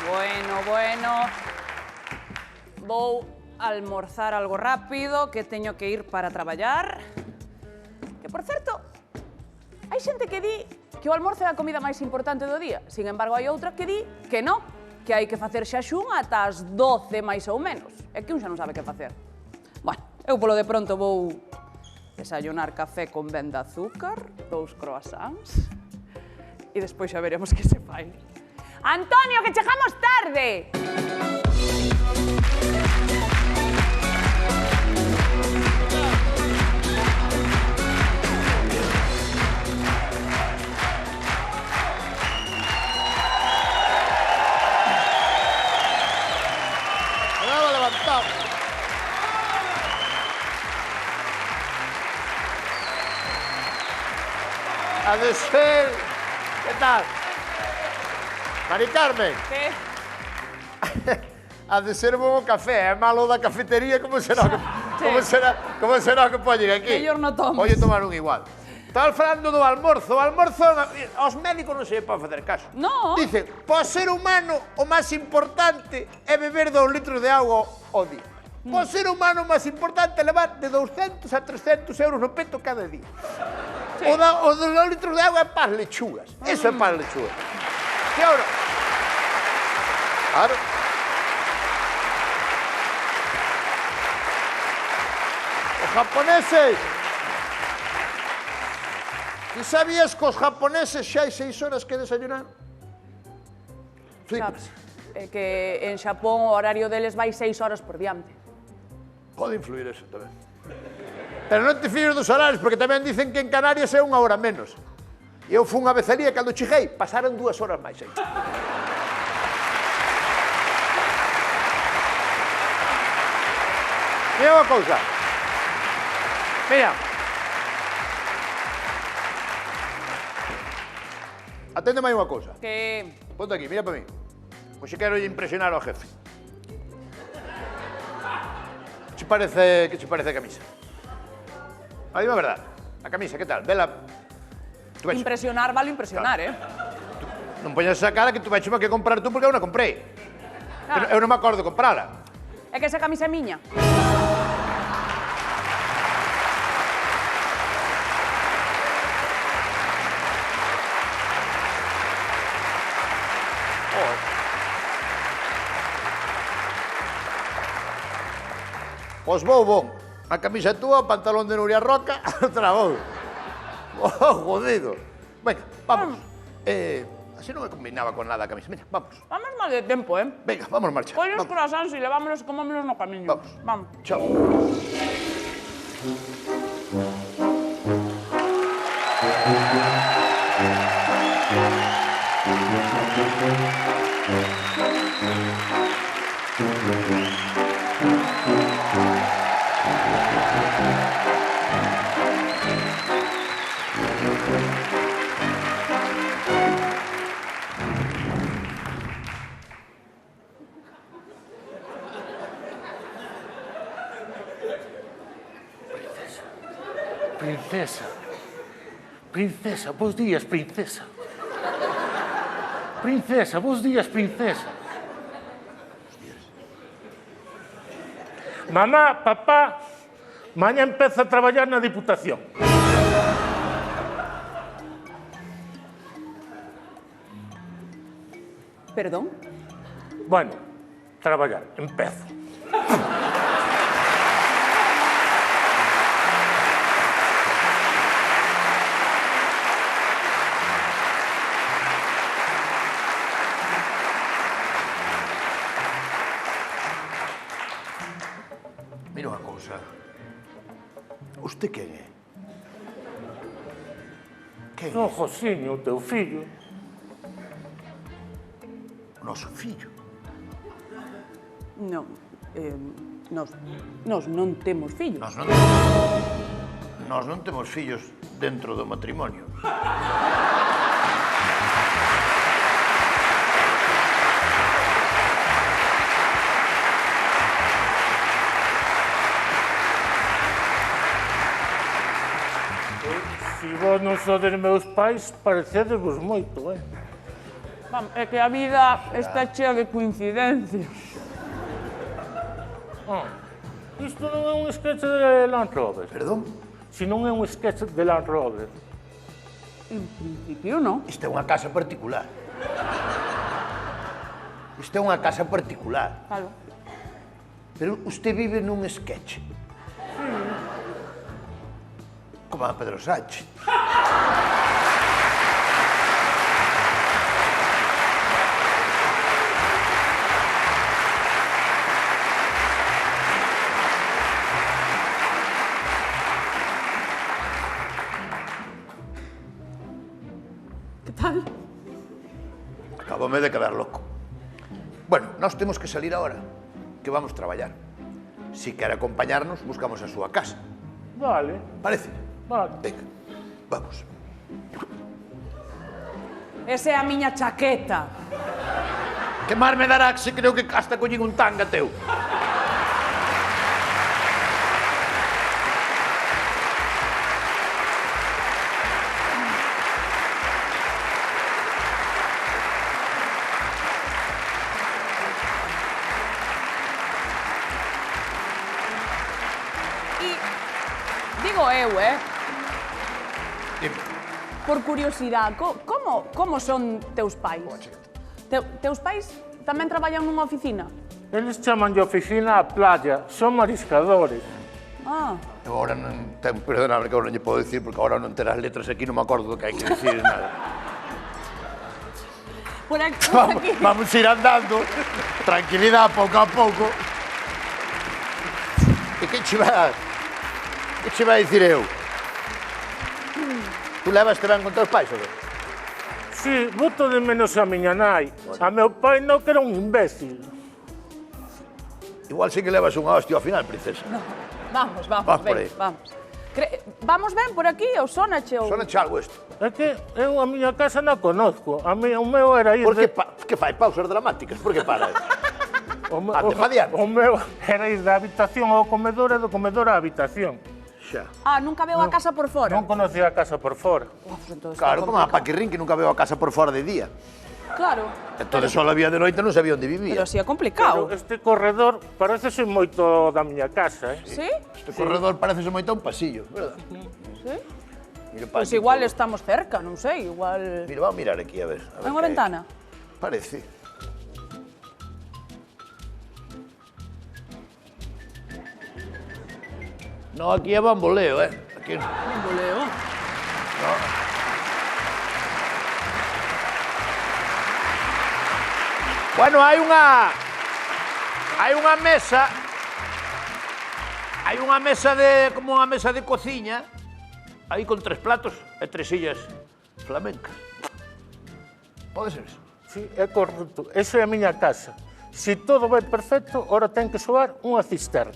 Bueno. Vou almorzar algo rápido, que teño que ir para traballar. Que, por certo, hai xente que di que o almorzo é a comida máis importante do día. Sin embargo, hai outra que di que non, que hai que facer xaxún ata as 12 máis ou menos. É que un xa non sabe que facer. Bueno, eu polo de pronto vou desayunar café con ben de azúcar, 2 croissants, e despois xa veremos que se fai. Antonio, que chegamos tarde! Quedaba levantado. Ha de ser... ¿Qué tal? Mari Carmen. Que? Ha de ser bo café, é malo da cafetería, como será que poñen aquí? Mellor non tomas. Oye, tomar un igual. Estaba falando do almorzo. O almorzo, aos médicos non se lle pode facer caso. No. Dicen, para o ser humano, o máis importante é beber 2 litros de auga ao día. Para o ser humano, o máis importante é levar de 200 a 300 euros no peto cada día. Sí. O dos 2 litros de auga é para as lechugas. Eso é para as lechugas. Que ahora... Claro. Os japoneses... Ti sabías que os japoneses xa hai 6 horas que desayunar? Sabes, é que en Xapón o horario deles vai 6 horas por diante. Pode influir eso tamén. Pero non te fíes dos horarios, porque tamén dicen que en Canarias é 1 hora menos. E eu fui unha vecería, cando cheguei, pasaron 2 horas máis aí. Mira unha cousa. Mira. Atende máis unha cousa. Que... Ponte aquí, mira para mí. Pois quero impresionar ao jefe. Que che parece a camisa? A dime a verdade. A camisa, que tal? Vela... Impresionar vale impresionar, Non poñas esa cara que tu vais que comprar tú porque eu non comprei. Claro. Eu non me acordo de comprala. É que esa camisa é miña. Pois vou. A camisa túa, o pantalón de Nuria Roca, outra vou. Oh, jodido. Venga, vamos. Así non me combinaba con nada a camisa. Venga, vamos. Vamos mal de tempo, Venga, vamos marcha. Colle os Vamos. croissants e levámonos e comámonos no camiño. Vamos. Chao. Princesa, bos días, princesa. Princesa, bos días, princesa. Mamá, papá, mañá empeza a traballar na Diputación. Perdón? Bueno, traballar, empezo. Mira unha cousa. Usted quen é? Quen Non, é? Josiño, o teu fillo. O noso fillo. Non, nós non temos fillos. Nós non temos fillos dentro do matrimonio. Se vos non sodes meus pais, parecedesvos moito, É que a vida está chea de coincidencias. Isto non é un sketch de Land Rover. Perdón? Si non é un sketch de Land Rover. En principio, non. Isto é unha casa particular. Isto é unha casa particular. Claro. Pero usted vive nun sketch. Como a Pedro Sánchez. Que tal? Acabome de quedar loco. Bueno, nós temos que salir agora, que vamos traballar. Si quer acompañarnos, buscamos a súa casa. Vale, Parece? vale. Venga, vamos. Esa é a miña chaqueta. Que mar me dará que se creo que hasta collín un tanga teu. Digo eu, Dime. por curiosidade, como son teus pais? Teus pais tamén traballan nunha oficina? Eles chaman de oficina a playa, son mariscadores. Ah, Eu agora non ten, perdonable que agora non lle podo dicir, porque agora non terás letras aquí, non me acordo do que hai que dicir nada. por aquí. Vamos a ir andando, tranquilidade, pouco a pouco. E que che vai a dicir eu? Tú levaste ben con teus pais, ou que? Si, boto de menos a miña nai. A meu pai non que era un imbécil. Igual sí que levas unha hostia ao final, princesa. Vamos, Vas por ben, aí. vamos. Vamos ben por aquí, ou sonache ou... Sona algo isto. É que eu a miña casa non conozco. O meu era ir... Por que fai pausas dramáticas? Por que para? Ande pa diante. O meu era ir da habitación ao comedor e do comedor á habitación. Xa. Ah, nunca veu a casa por fora? Non conocía a casa por fora. Claro, como a Paquirrín, que nunca veo a casa por fora de día. Claro. Entón, só la vía de noite non sabía onde vivía. Pero si é complicado. Pero este corredor parece ser moito da miña casa, Sí? Este corredor parece moito a un pasillo, verdad? Sí? Mira, Pois igual estamos cerca, non sei, igual... Mira, vamos a mirar aquí, a ver. Hai unha ventana? Parece. No, aquí é bamboleo, Aquí... Bamboleo. Bueno, hai unha mesa de como unha mesa de cociña aí con 3 platos e 3 sillas flamencas. Pode ser eso? Sí, é correcto. Esa é a miña casa. Se todo vai perfecto, ora ten que soar unha cisterna.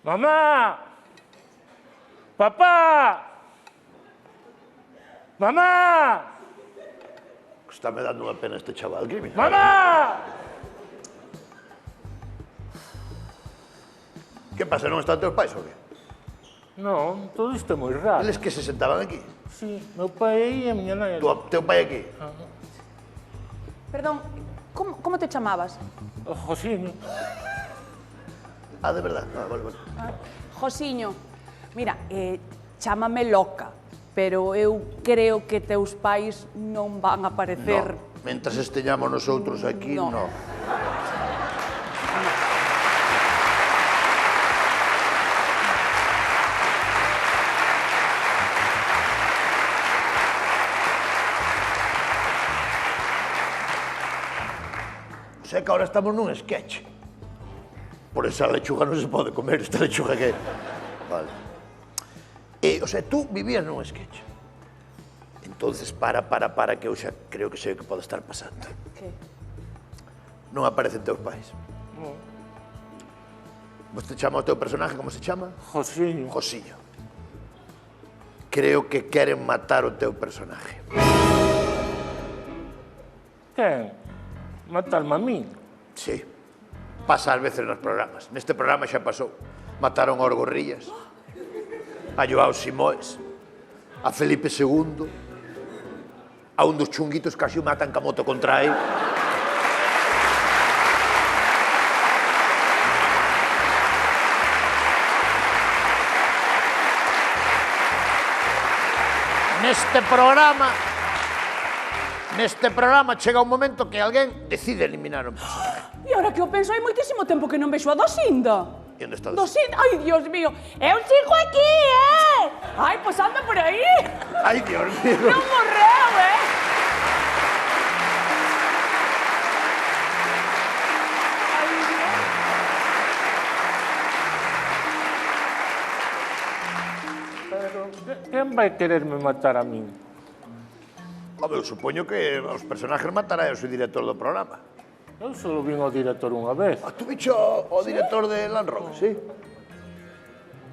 Mamá! Papá! Mamá! Está me dando unha pena este chaval, que mira. Mamá! Que pasa, non están teus pais ou que? Non, todo isto é moi raro. Eles que se sentaban aquí. Sí, meu pai aí e a miña nai. Teu pai aquí. Perdón, como te chamabas? O Josiño. Ah, de verdad? Ah, vale. Josiño, mira, chámame loca, pero eu creo que teus pais non van a aparecer... No, mentras esteñamos nosotros aquí, No. no. O sea que ahora estamos nun sketch. Por esa lechuga non se pode comer, esta lechuga que... Vale. O sea, tú vivías nun sketch. Entonces, para, que eu xa creo que sei o que pode estar pasando. Que? Non aparecen teus pais. Você chama o teu personaje, como se chama? Josiño. Josiño. Creo que queren matar o teu personaje. Quen? Matarme a min? Sí. Pasa ás veces nos programas. Neste programa xa pasou. Mataron a Orgorrillas, a Joao Simoes, a Felipe II, a un dos chunguitos casi o matan ca moto contra ele. Neste programa chega un momento que alguén decide eliminar un personaje. E ahora que eu penso, hai moitísimo tempo que non vexo a Dosinda. E onde está Dosinda? Ai, Dios mío, eu sigo aquí, Ai, pois anda por aí. Ai, Dios mío. Non morreu, Ai, Dios. Pero quen vai quererme matar a min? Home, eu supoño que os personajes matará o seu director do programa. Eu só vin ao director unha vez. Ah, tú bicho o director de Land Rover, sí?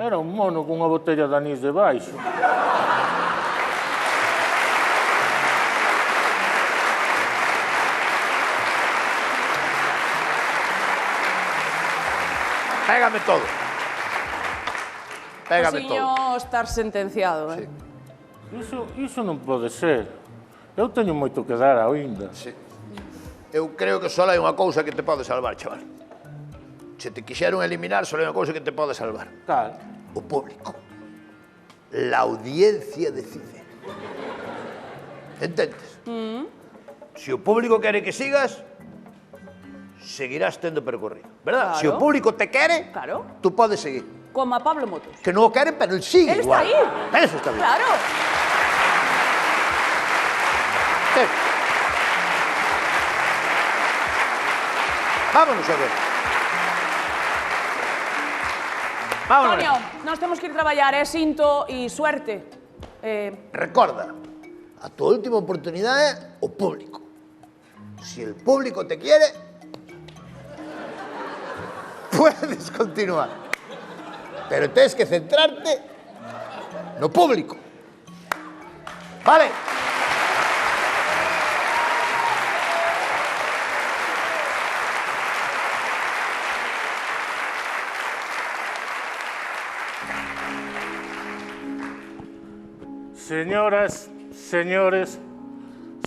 Era un mono cunha botella de anís debaixo. Pégame todo. Pégame todo. Josiño, estar sentenciado, Sí. Iso non pode ser. Eu teño moito que dar aínda. Sí. Eu creo que só hai unha cousa que te pode salvar, chaval. Se te quixeron eliminar, só hai unha cousa que te pode salvar. Cal? O público. La audiencia decide. Entendes? Se o público quere que sigas, seguirás tendo percorrido, verdad? Claro. Se o público te quere, Claro. tú podes seguir. Como a Pablo Motos. Que non o queren, pero él sigue Él igual. está ahí. Eso está bien. Claro. Sí. Vámonos a ver. Vámonos. Antonio, nós temos que ir traballar, sinto e suerte. Recorda, a tu última oportunidad é o público. Si el público te quiere, puedes continuar. Pero tienes que centrarte no público. Vale. Señoras, señores,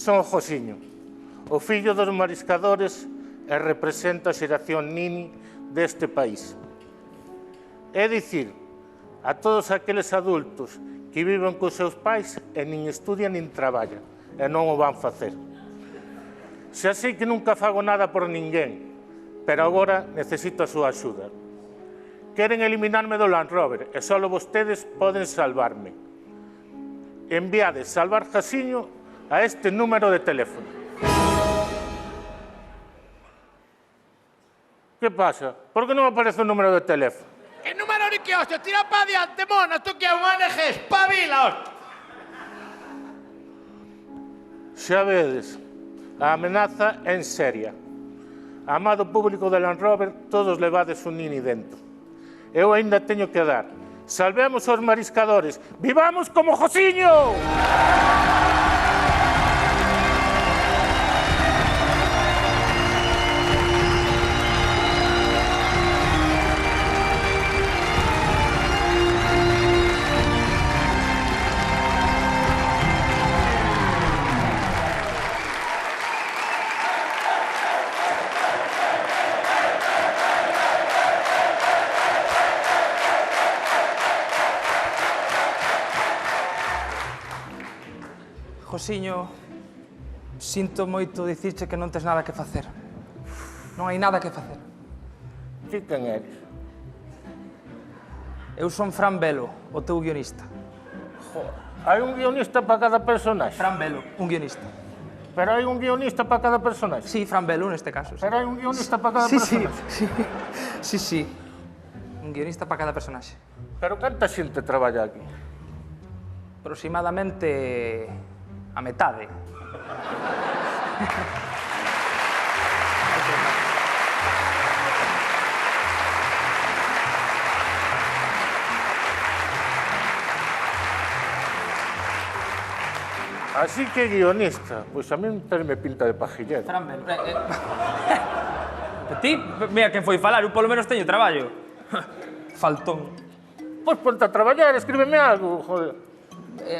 son Josiño, o fillo dos mariscadores e representa a xeración Nini deste país. É dicir, a todos aqueles adultos que viven cos seus pais e nin estudian nin traballan, e non o van facer. Xa sei que nunca fago nada por ninguén, pero agora necesito a súa axuda. Queren eliminarme do Land Rover e só vostedes poden salvarme. Enviade salvar Jasiño a este número de teléfono. Que pasa? Por que non aparece o número de teléfono? Que número ni que hostia, tira pa diante, mona, tú que é un ONG, espabila, hostia. Xa vedes, a amenaza é en seria. Amado público de Land Rover, todos levades un Nini dentro. Eu aínda teño que dar. Salvemos os mariscadores. ¡Vivamos como Josiño! Josiño, sinto moito dicirche que non tes nada que facer. Non hai nada que facer. Ti quen eres? Eu son Fran Velo, o teu guionista. Hai un guionista para cada personaxe. Fran Velo, un guionista. Pero hai un guionista para cada personaxe. Sí, Fran Velo neste caso. Sí. Pero hai un guionista para cada Sí, personaxe. sí. Un guionista para cada personaxe. Pero canta xente traballa aquí? Aproximadamente a metade. Así que guionista, pois a min terme pinta de pajillero. Fran, ti, mira quen foi falar, eu polo menos teño traballo. Faltón. Pois ponte a traballar, escríbeme algo, joder.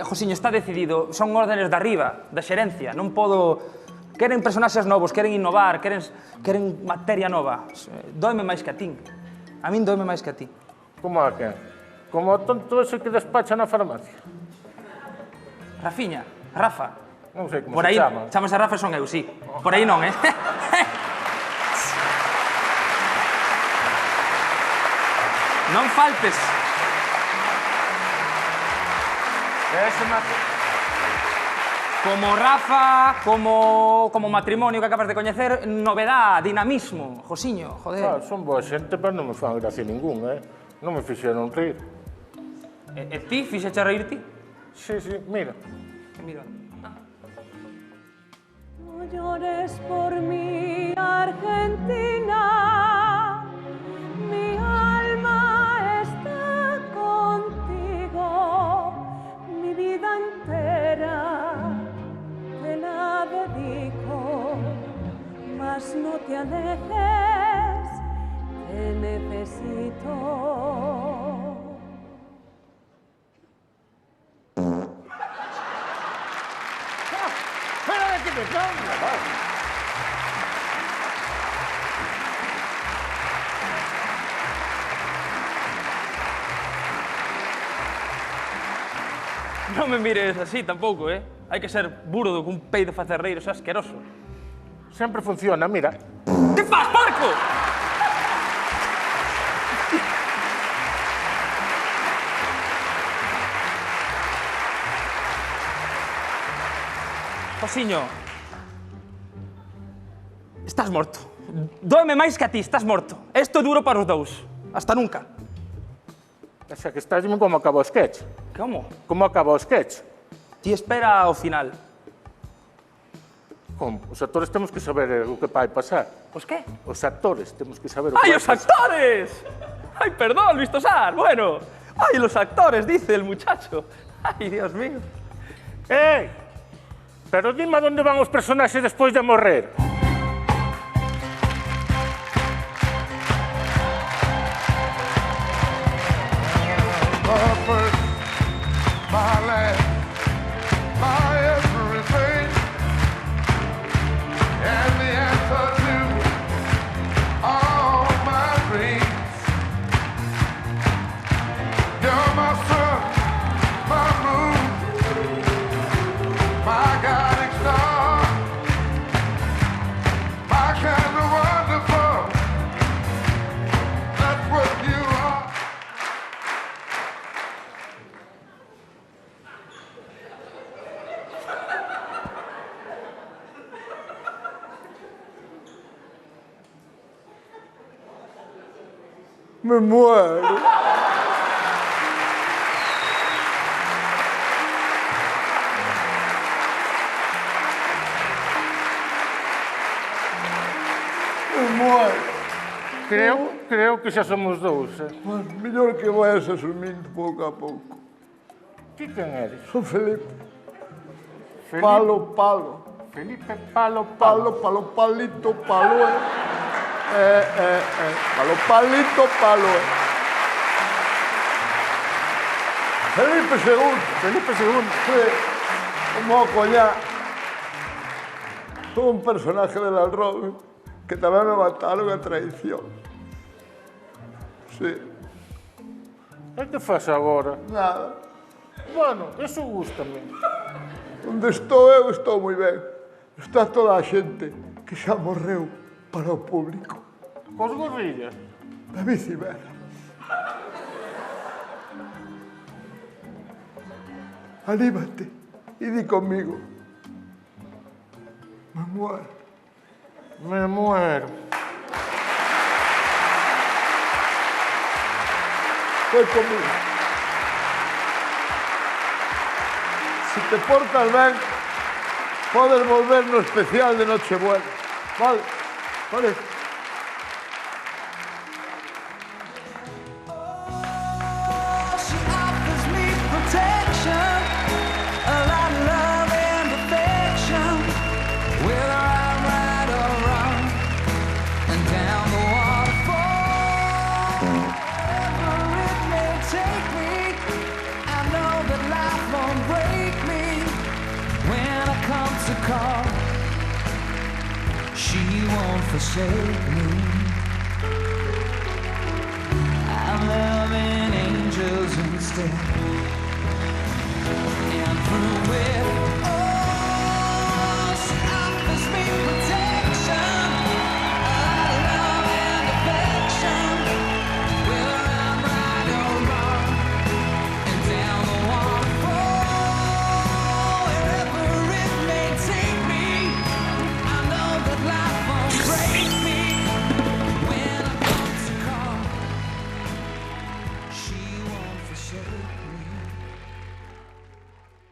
Josiño, está decidido, son órdenes de arriba, da xerencia, non podo... Queren personaxes novos, queren innovar, queren materia nova. Doime máis que a ti. A min doime máis que a ti. Como a quen? Como o tonto ese que despacha na farmacia. Rafiña, Rafa. Non sei como Por se aí, chama. chamase Rafa son eu, sí. Por aí non, eh? Non faltes. Ese mate... Como Rafa, como matrimonio que acabas de coñecer, novedad, dinamismo, Josiño, joder. Son boa xente, pero non me fan gracia ningún, Non me fixeron rir. E ti, fixeche a reírti? Sí, mira. Mira. No llores por mí, Argentina, mi alma está contigo, mi vida entera te la dedico, mas no te alejes, te necesito. ¡Fuera de aquí, me cago en la madre! Non me mires así tampouco, eh? Hai que ser burdo cun peido facerreiro, xa asqueroso. Sempre funciona, mira. Que fas, Marco? Josiño, estás morto. Doeme máis que a ti, estás morto. Esto é duro para os dous. Hasta nunca. O sea, que estás como acaba o sketch. Como? Como acaba o sketch? Ti espera ao final. Como? Os actores temos que saber o que vai pasar. Os que? Os actores temos que saber o que ¡Ay, vai los pasar. actores! ¡Ay, perdón, Luis Tosar! Bueno, ¡ay, los actores! Dice el muchacho. ¡Ay, Dios mío! Pero dime a onde van os personaxes despois de morrer. My land, my everything, and the answer to all my dreams. You're my sun, my moon, my guiding star, my kind of wonderful. That's what you are. Me muero. Me muero. Creo que xa somos dous, Mas mellor que vayas asumindo pouco a pouco. Ti quen eres? Son Felipe. Felipe? Palo, palo. Felipe Palo Palo, palo, palito, palo, Palo, palito, palo, Felipe II. Felipe II. Sí. Como coñá. Todo un personaje del Alrobe que tamén me mataron a traición. Sí. E que faz agora? Nada. Bueno, eso gústame. Onde estou eu estou moi ben. Está toda a xente que xa morreu para o público. Cos gorrillas. David Civera. Anímate e di conmigo. Me muero. Me muero. Ven conmigo. Si te portas ben, podes volver no especial de Nochebuena. Vale, vale. She offers me protection, a lot of love and come to call, she won't forsake me. I'm loving angels instead.